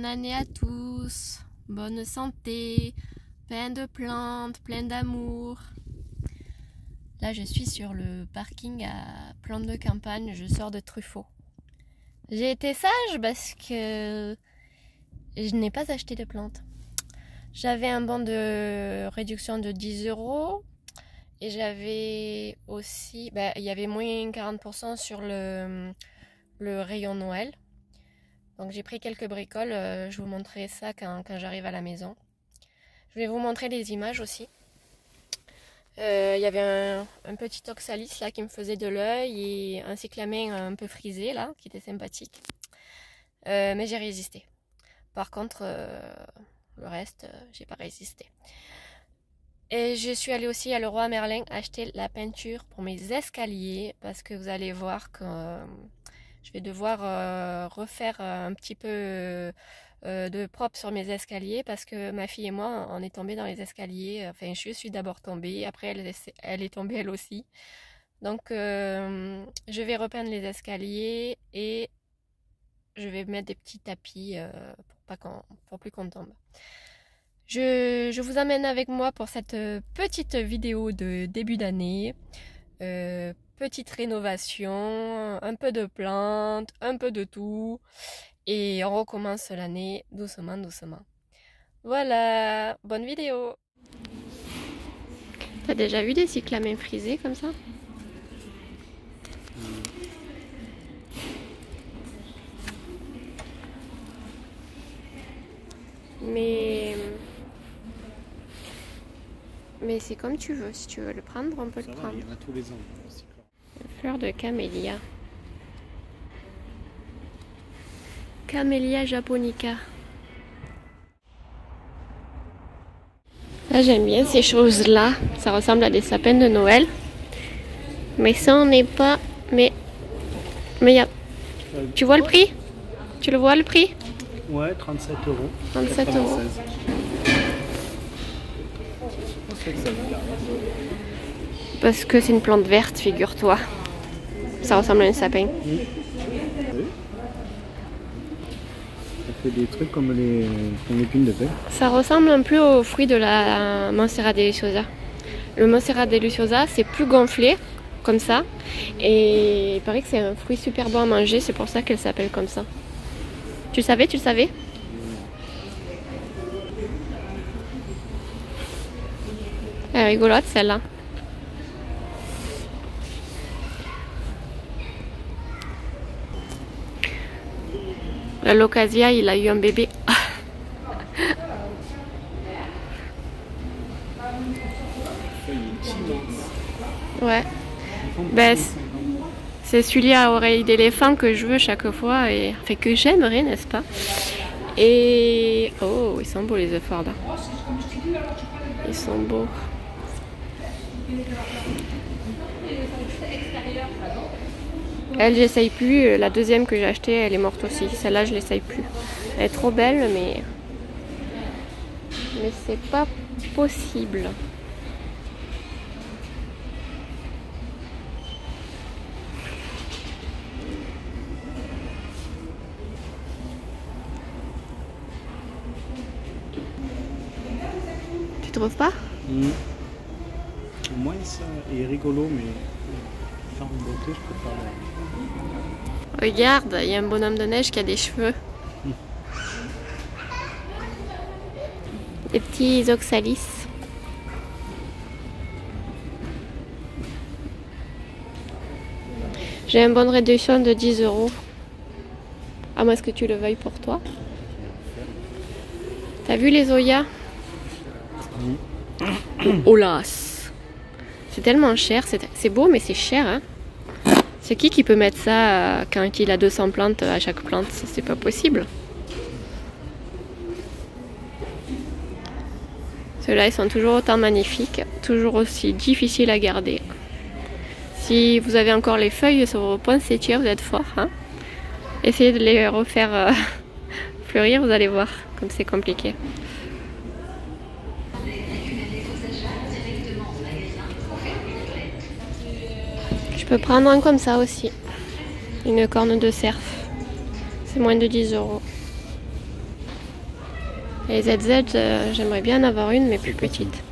année à tous, bonne santé, plein de plantes, plein d'amour. Là je suis sur le parking à plantes de campagne, je sors de Truffaut. J'ai été sage parce que je n'ai pas acheté de plantes. J'avais un bon de réduction de 10 € et j'avais aussi, il y avait moins 40% sur le rayon Noël. Donc j'ai pris quelques bricoles, je vous montrerai ça quand j'arrive à la maison. Je vais vous montrer des images aussi. Il y avait un petit oxalis là qui me faisait de l'œil et un cyclamen un peu frisé là, qui était sympathique. Mais j'ai résisté. Par contre, le reste, j'ai pas résisté. Et je suis allée aussi à Leroy Merlin acheter la peinture pour mes escaliers parce que vous allez voir que je vais devoir refaire un petit peu de propre sur mes escaliers parce que ma fille et moi, on est tombés dans les escaliers. Enfin, je suis d'abord tombée, après elle est tombée elle aussi. Donc, je vais repeindre les escaliers et je vais mettre des petits tapis pour plus qu'on tombe. Je vous amène avec moi pour cette petite vidéo de début d'année. Petite rénovation, un peu de plantes, un peu de tout. Et on recommence l'année doucement, doucement. Voilà, bonne vidéo. T'as déjà vu des cyclamens frisés comme ça? Mais c'est comme tu veux. Si tu veux le prendre, on peut le prendre. Il y en a tous les ans. Fleur de camélia. Camélia japonica. Là, j'aime bien ces choses-là. Ça ressemble à des sapins de Noël. Mais ça, on n'est pas... Mais il y a... Tu vois le prix? Tu le vois le prix? Ouais, 37 €. 37 €. Parce que c'est une plante verte, figure-toi. Ça ressemble à un sapin. Oui. Ça fait des trucs comme les épines de paix. Ça ressemble un peu au fruit de la Monstera deliciosa. Le Monstera deliciosa, c'est plus gonflé, comme ça. Et il paraît que c'est un fruit super bon à manger, c'est pour ça qu'elle s'appelle comme ça. Tu le savais, tu le savais? Elle est rigolote celle-là. La Locasia, il a eu un bébé. Ouais. Ben, c'est celui à oreille d'éléphant que je veux chaque fois et enfin que j'aimerais, n'est-ce pas? Et oh, ils sont beaux les efforts là. Ils sont beaux. Elle, j'essaye plus. La deuxième que j'ai achetée, elle est morte aussi. Celle-là, je l'essaye plus. Elle est trop belle, mais c'est pas possible. Tu trouves pas? Au moins, ça est rigolo, mais faire une beauté, je peux pas. Regarde, il y a un bonhomme de neige qui a des cheveux. Des petits oxalis. J'ai un bon de réduction de 10 €. À moins que tu le veuilles pour toi. T'as vu les Oya? Oh là! C'est tellement cher. C'est beau, mais c'est cher, hein? C'est qui peut mettre ça quand il a 200 plantes à chaque plante? C'est pas possible. Ceux-là, ils sont toujours autant magnifiques, toujours aussi difficiles à garder. Si vous avez encore les feuilles sur vos poinsettias, vous êtes fort, hein? Essayez de les refaire fleurir, vous allez voir comme c'est compliqué. Je peux prendre un comme ça aussi. Une corne de cerf. C'est moins de 10 €. Les ZZ, j'aimerais bien en avoir une, mais plus petite.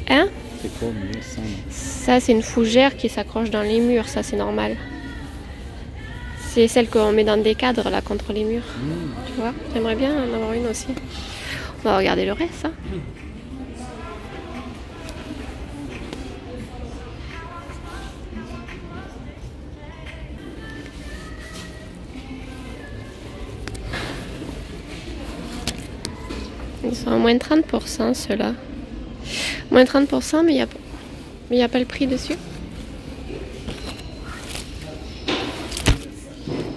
Hein? C'est quoi, mais ça, Ça, c'est une fougère qui s'accroche dans les murs, ça c'est normal. C'est celle qu'on met dans des cadres là contre les murs. Tu vois? J'aimerais bien en avoir une aussi. On va regarder le reste. Hein. Ils sont à moins 30% ceux-là. Moins 30%, mais il n'y a pas le prix dessus.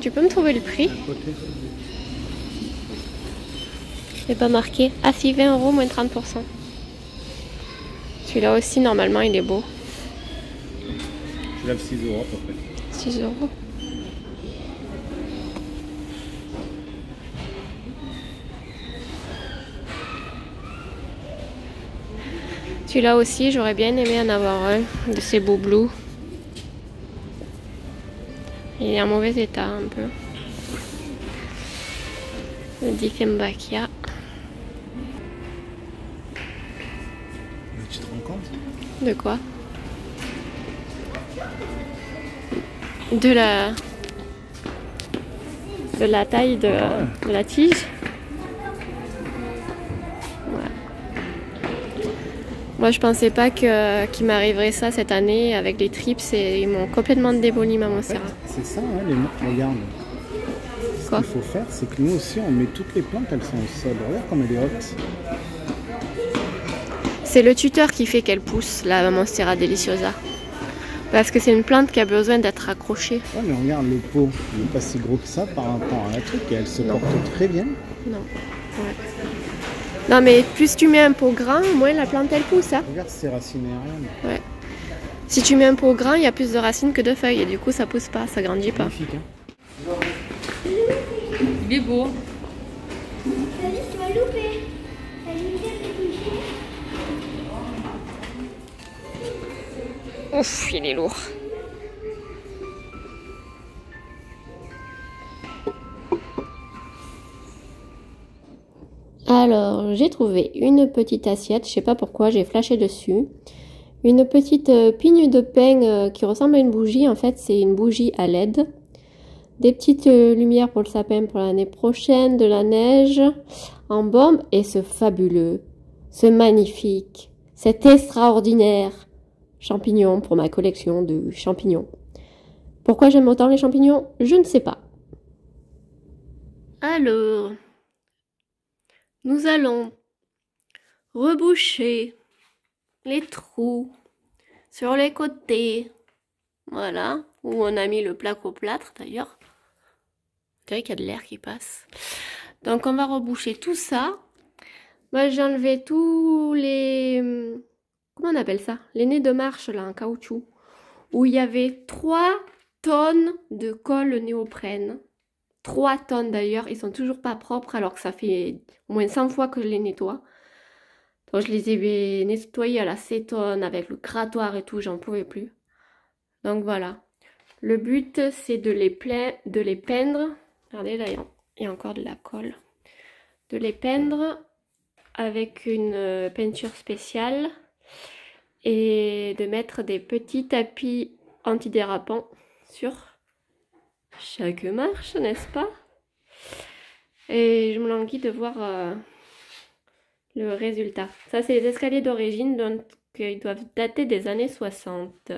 Tu peux me trouver le prix? C'est pas marqué. Ah si, 20 €, moins 30%. Celui-là aussi, normalement, il est beau. Je lève 6 € à peu près. 6 €. Celui-là aussi, j'aurais bien aimé en avoir un de ces beaux blues. Il est en mauvais état un peu. Le Dieffenbachia. Tu te rends compte? De quoi? De la taille de la tige. Moi, je pensais pas qu'il m'arriverait ça cette année avec les trips et ils m'ont complètement démoli ma Montserrat. C'est ça, hein, regarde. Ce qu'il faut faire, c'est que nous aussi, on met toutes les plantes, elles sont au sol. Regarde comme elle est haute. C'est le tuteur qui fait qu'elle pousse, la Monstera deliciosa. Parce que c'est une plante qui a besoin d'être accrochée. Ouais, mais regarde, le pot, il n'est pas si gros que ça par rapport à la truc et elle se porte très bien. Non. Ouais. Non, mais plus tu mets un pot grand, moins la plante elle pousse. Hein. Regarde ces racines aériennes. Ouais. Si tu mets un pot grand, il y a plus de racines que de feuilles et du coup ça pousse pas, ça grandit pas. Magnifique, hein. Il est beau. Alice, tu vas louper. Ouf, il est lourd. Alors, j'ai trouvé une petite assiette, je sais pas pourquoi, j'ai flashé dessus. Une petite pigne de pain qui ressemble à une bougie, en fait c'est une bougie à LED. Des petites lumières pour le sapin pour l'année prochaine, de la neige en bombe et ce fabuleux, ce magnifique, cet extraordinaire champignon pour ma collection de champignons. Pourquoi j'aime autant les champignons? Je ne sais pas. Alors, nous allons reboucher les trous sur les côtés. Voilà, où on a mis le placo-plâtre d'ailleurs. On dirait qu'il y a de l'air qui passe. Donc on va reboucher tout ça. Moi j'ai enlevé tous les... Comment on appelle ça? Les nez de marche là en caoutchouc. Où il y avait 3 tonnes de colle néoprène. 3 tonnes d'ailleurs. Ils sont toujours pas propres alors que ça fait au moins 100 fois que je les nettoie. Donc je les ai nettoyés à l'acétone avec le grattoir et tout. J'en pouvais plus. Donc voilà. Le but c'est de les peindre. Regardez là, il y a encore de la colle. De les peindre avec une peinture spéciale. Et de mettre des petits tapis antidérapants sur chaque marche, n'est-ce pas? Et je me languis de voir le résultat. Ça, c'est les escaliers d'origine, donc ils doivent dater des années 60.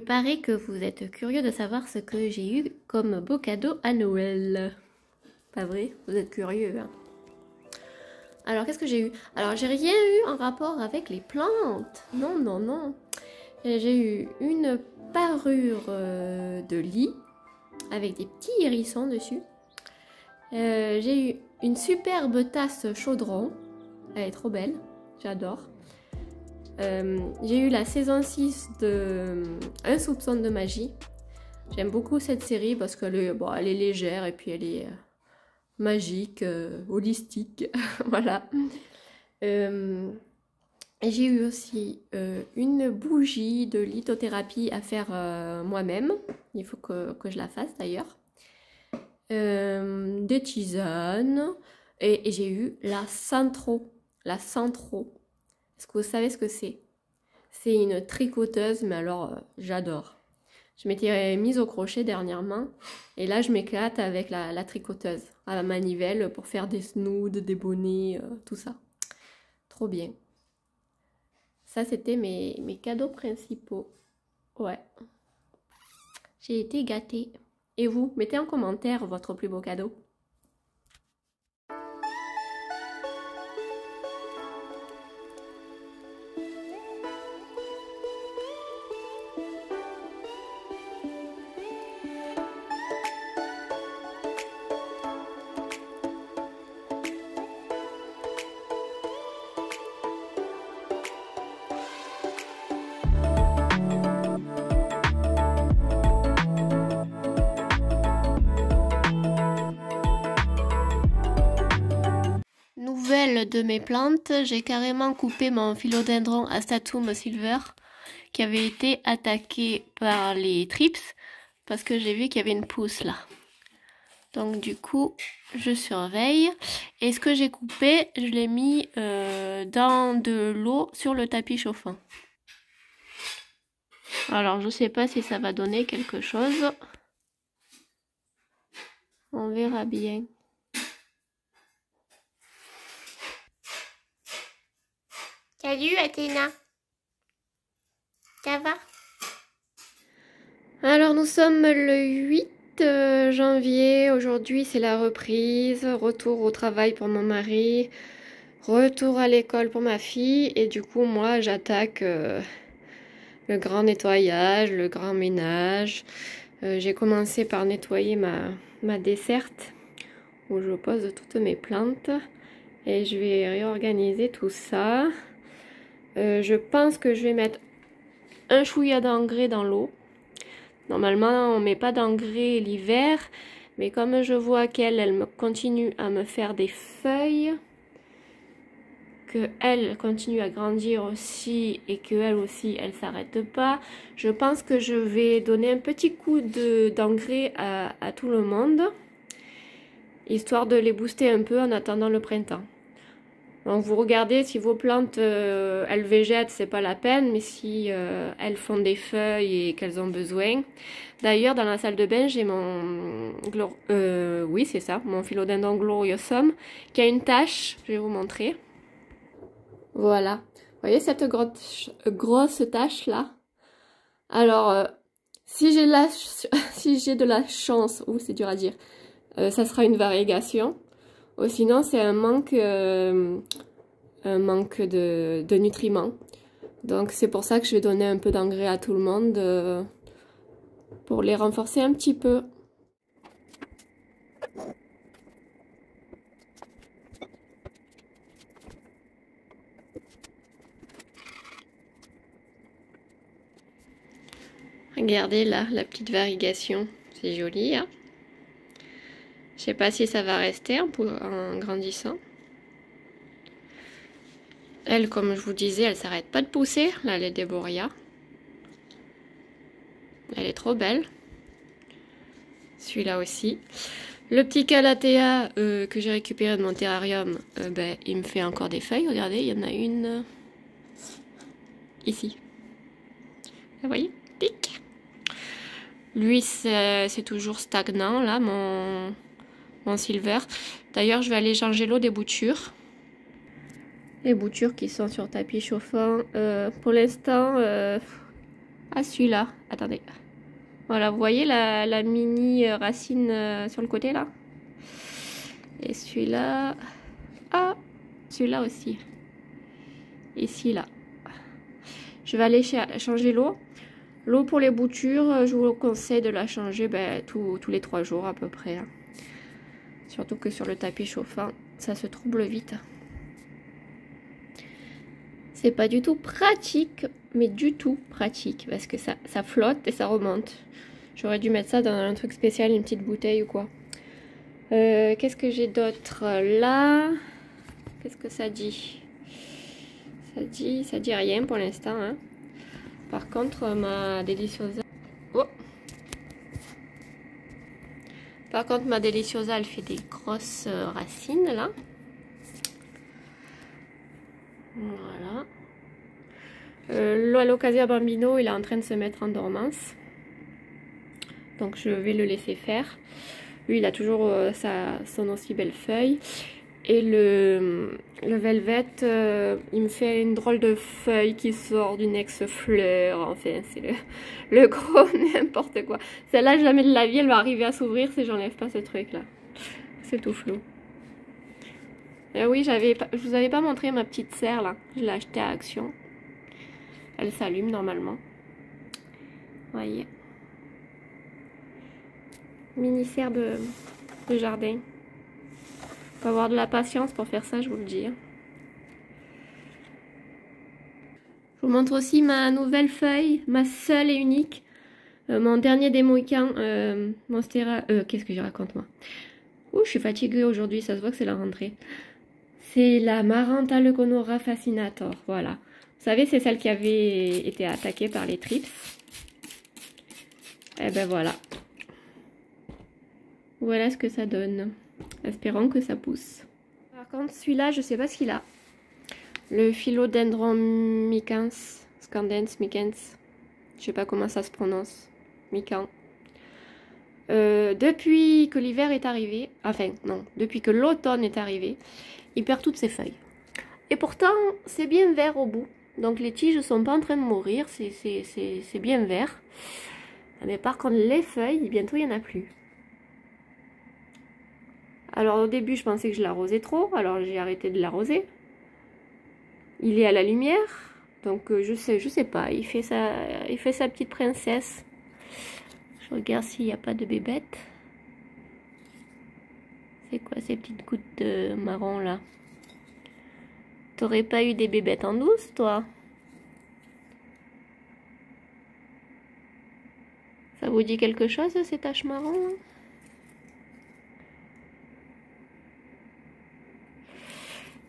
paraît que vous êtes curieux de savoir ce que j'ai eu comme beau cadeau à Noël. Pas vrai? Vous êtes curieux, hein? Alors, qu'est-ce que j'ai eu? Alors, j'ai rien eu en rapport avec les plantes. Non, non, non. J'ai eu une parure de lit avec des petits hérissons dessus. J'ai eu une superbe tasse chaudron. Elle est trop belle. J'adore. J'ai eu la saison 6 de Un soupçon de magie. J'aime beaucoup cette série parce qu'elle est, bon, elle est légère et puis elle est magique, holistique. Voilà. Et j'ai eu aussi une bougie de lithothérapie à faire moi-même. Il faut que je la fasse d'ailleurs. Des tisanes. Et j'ai eu la Centro. La Centro. Est-ce que vous savez ce que c'est? C'est une tricoteuse, mais alors j'adore. Je m'étais mise au crochet dernièrement. Et là, je m'éclate avec la tricoteuse à la manivelle pour faire des snoods, des bonnets, tout ça. Trop bien. Ça, c'était mes cadeaux principaux. Ouais. J'ai été gâtée. Et vous, mettez en commentaire votre plus beau cadeau. De mes plantes, j'ai carrément coupé mon philodendron Astatum silver qui avait été attaqué par les trips parce que j'ai vu qu'il y avait une pousse là. Donc du coup, je surveille. Et ce que j'ai coupé, je l'ai mis dans de l'eau sur le tapis chauffant. Alors je sais pas si ça va donner quelque chose. On verra bien. Salut Athéna, ça va? Alors nous sommes le 8 janvier, aujourd'hui c'est la reprise, retour au travail pour mon mari, retour à l'école pour ma fille et du coup moi j'attaque le grand nettoyage, le grand ménage. J'ai commencé par nettoyer ma desserte où je pose toutes mes plantes et je vais réorganiser tout ça. Je pense que je vais mettre un chouïa d'engrais dans l'eau. Normalement, on ne met pas d'engrais l'hiver, mais comme je vois qu'elle continue à me faire des feuilles, qu'elle continue à grandir aussi et qu'elle aussi, elle ne s'arrête pas, je pense que je vais donner un petit coup d'engrais à tout le monde, histoire de les booster un peu en attendant le printemps. Donc vous regardez si vos plantes elles végètent, c'est pas la peine, mais si elles font des feuilles et qu'elles ont besoin. D'ailleurs dans la salle de bain j'ai mon oui c'est ça, mon philodendron gloriosum qui a une tache, je vais vous montrer. Voilà, vous voyez cette grosse tache là? Alors si j'ai de la chance, ou c'est dur à dire, ça sera une variegation. Ou sinon, c'est un manque de nutriments. Donc, c'est pour ça que je vais donner un peu d'engrais à tout le monde pour les renforcer un petit peu. Regardez là, la petite variegation. C'est joli, hein? Je sais pas si ça va rester en grandissant. Elle, comme je vous disais, elle s'arrête pas de pousser. Là, elle est Déboria. Elle est trop belle. Celui-là aussi. Le petit Calathea que j'ai récupéré de mon terrarium, ben, il me fait encore des feuilles. Regardez, il y en a une ici. Vous voyez? Tic. Lui, c'est toujours stagnant, là, mon silver. D'ailleurs, je vais aller changer l'eau des boutures. Les boutures qui sont sur tapis chauffant. Pour l'instant, Ah, celui-là, attendez. Voilà, vous voyez la mini racine sur le côté là? Et celui-là... Ah, celui-là aussi. Ici, là. Je vais aller changer l'eau. L'eau pour les boutures, je vous conseille de la changer tous les 3 jours à peu près. Hein. Surtout que sur le tapis chauffant, ça se trouble vite. C'est pas du tout pratique, mais du tout pratique. Parce que ça flotte et ça remonte. J'aurais dû mettre ça dans un truc spécial, une petite bouteille ou quoi. Qu'est-ce que j'ai d'autre là? Qu'est-ce que ça dit? Ça dit rien pour l'instant. Hein. Par contre, ma Deliciosa... Oh. Par contre, ma Deliciosa, elle fait des grosses racines, là. Voilà. L'Alocasia Bambino, il est en train de se mettre en dormance. Donc, je vais le laisser faire. Lui, il a toujours son aussi belle feuille. Et le Velvet, il me fait une drôle de feuille qui sort d'une ex-fleur. Enfin, c'est le gros n'importe quoi. Celle-là, jamais de la vie, elle va arriver à s'ouvrir si j'enlève pas ce truc-là. C'est tout flou. Et oui, je vous avais pas montré ma petite serre, là. Je l'ai achetée à Action. Elle s'allume normalement. Voyez. Mini serre de jardin. Faut avoir de la patience pour faire ça, je vous le dis. Je vous montre aussi ma nouvelle feuille, ma seule et unique. Mon dernier des Mohicans, Monstera... qu'est-ce que je raconte, moi? Ouh, je suis fatiguée aujourd'hui, ça se voit que c'est la rentrée. C'est la Maranta Leuconora Fascinator, voilà. Vous savez, c'est celle qui avait été attaquée par les trips. Et ben voilà. Voilà ce que ça donne. Espérons que ça pousse. Par contre, celui-là, je sais pas ce qu'il a. Le Philodendron micans, Scandens micans. Je sais pas comment ça se prononce. Mican. Depuis que l'hiver est arrivé, enfin non, depuis que l'automne est arrivé, il perd toutes ses feuilles. Et pourtant, c'est bien vert au bout. Donc les tiges sont pas en train de mourir, c'est bien vert. Mais par contre, les feuilles, bientôt il n'y en a plus. Alors au début, je pensais que je l'arrosais trop, alors j'ai arrêté de l'arroser. Il est à la lumière, donc je sais pas, il fait sa petite princesse. Je regarde s'il n'y a pas de bébête. C'est quoi ces petites gouttes de marron là? T'aurais pas eu des bébêtes en douce, toi? Ça vous dit quelque chose, ces taches marron?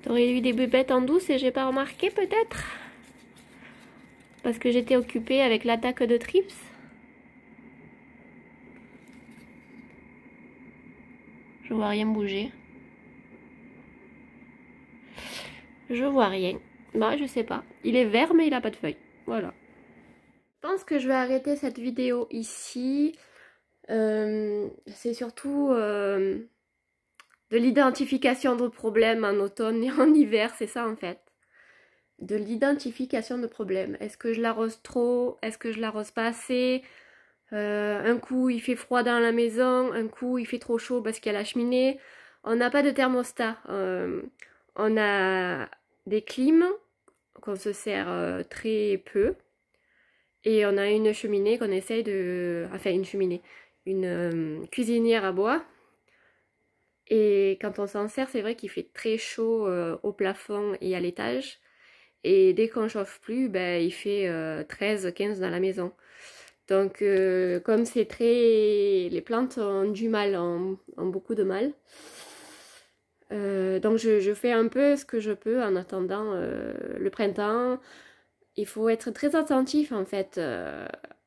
T'aurais eu des bébêtes en douce et j'ai pas remarqué peut-être? Parce que j'étais occupée avec l'attaque de trips. Je vois rien bouger. Je vois rien. Bah, je sais pas. Il est vert, mais il a pas de feuilles. Voilà. Je pense que je vais arrêter cette vidéo ici. C'est surtout de l'identification de problèmes en automne et en hiver. C'est ça en fait. De l'identification de problèmes. Est-ce que je l'arrose trop? Est-ce que je l'arrose pas assez? Un coup il fait froid dans la maison, un coup il fait trop chaud parce qu'il y a la cheminée. On n'a pas de thermostat. On a des clims qu'on se sert très peu. Et on a une cheminée qu'on essaye de... Enfin une cheminée. Une cuisinière à bois. Et quand on s'en sert, c'est vrai qu'il fait très chaud au plafond et à l'étage. Et dès qu'on chauffe plus, ben, il fait 13-15 dans la maison. Donc, comme c'est très... Les plantes ont du mal, ont beaucoup de mal. Donc, je fais un peu ce que je peux en attendant le printemps. Il faut être très attentif, en fait.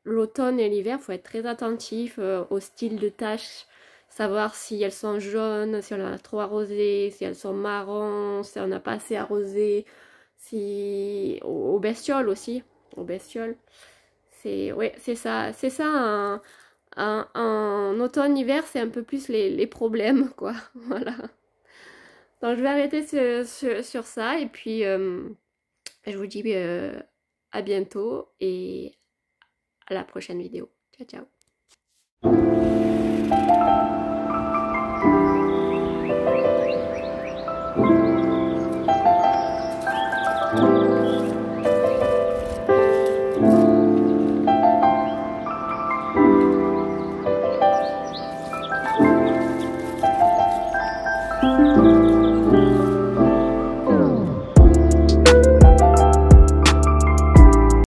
L'automne et l'hiver, il faut être très attentif au style de taches. Savoir si elles sont jaunes, si on a trop arrosé, si elles sont marrons, si on n'a pas assez arrosé. Si... Aux bestioles aussi. Aux bestioles. Ouais, c'est ça en automne-hiver, c'est un peu plus les problèmes, quoi. Voilà. Donc, je vais arrêter sur ça. Et puis, je vous dis à bientôt. Et à la prochaine vidéo. Ciao, ciao.